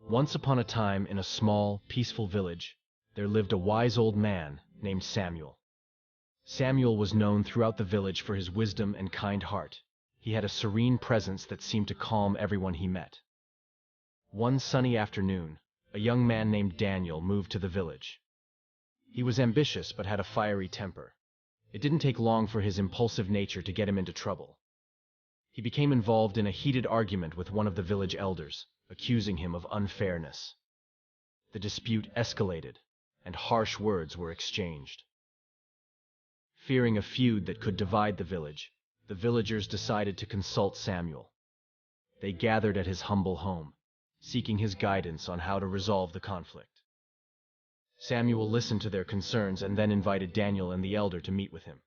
Once upon a time, in a small, peaceful village, there lived a wise old man named Samuel. Samuel was known throughout the village for his wisdom and kind heart. He had a serene presence that seemed to calm everyone he met. One sunny afternoon, a young man named Daniel moved to the village. He was ambitious but had a fiery temper. It didn't take long for his impulsive nature to get him into trouble. He became involved in a heated argument with one of the village elders, accusing him of unfairness. The dispute escalated, and harsh words were exchanged. Fearing a feud that could divide the villagers decided to consult Samuel. They gathered at his humble home, seeking his guidance on how to resolve the conflict. Samuel listened to their concerns and then invited Daniel and the elder to meet with him.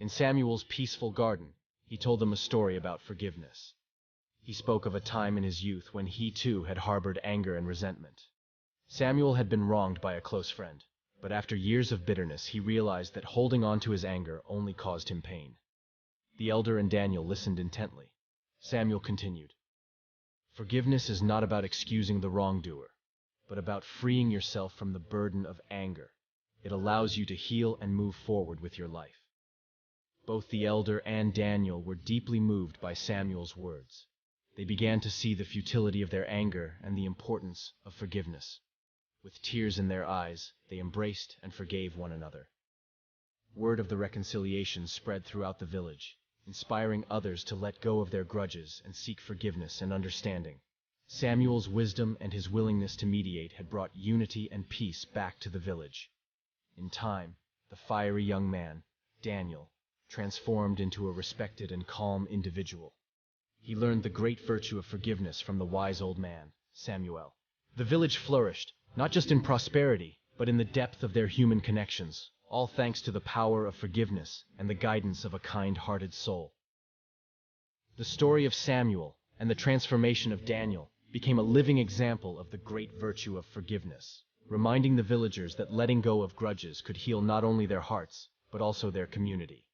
In Samuel's peaceful garden, he told them a story about forgiveness. He spoke of a time in his youth when he too had harbored anger and resentment. Samuel had been wronged by a close friend, but after years of bitterness he realized that holding on to his anger only caused him pain. The elder and Daniel listened intently. Samuel continued, "Forgiveness is not about excusing the wrongdoer, but about freeing yourself from the burden of anger. It allows you to heal and move forward with your life." Both the elder and Daniel were deeply moved by Samuel's words. They began to see the futility of their anger and the importance of forgiveness. With tears in their eyes, they embraced and forgave one another. Word of the reconciliation spread throughout the village, inspiring others to let go of their grudges and seek forgiveness and understanding. Samuel's wisdom and his willingness to mediate had brought unity and peace back to the village. In time, the fiery young man, Daniel, transformed into a respected and calm individual. He learned the great virtue of forgiveness from the wise old man, Samuel. The village flourished, not just in prosperity, but in the depth of their human connections, all thanks to the power of forgiveness and the guidance of a kind-hearted soul. The story of Samuel and the transformation of Daniel became a living example of the great virtue of forgiveness, reminding the villagers that letting go of grudges could heal not only their hearts, but also their community.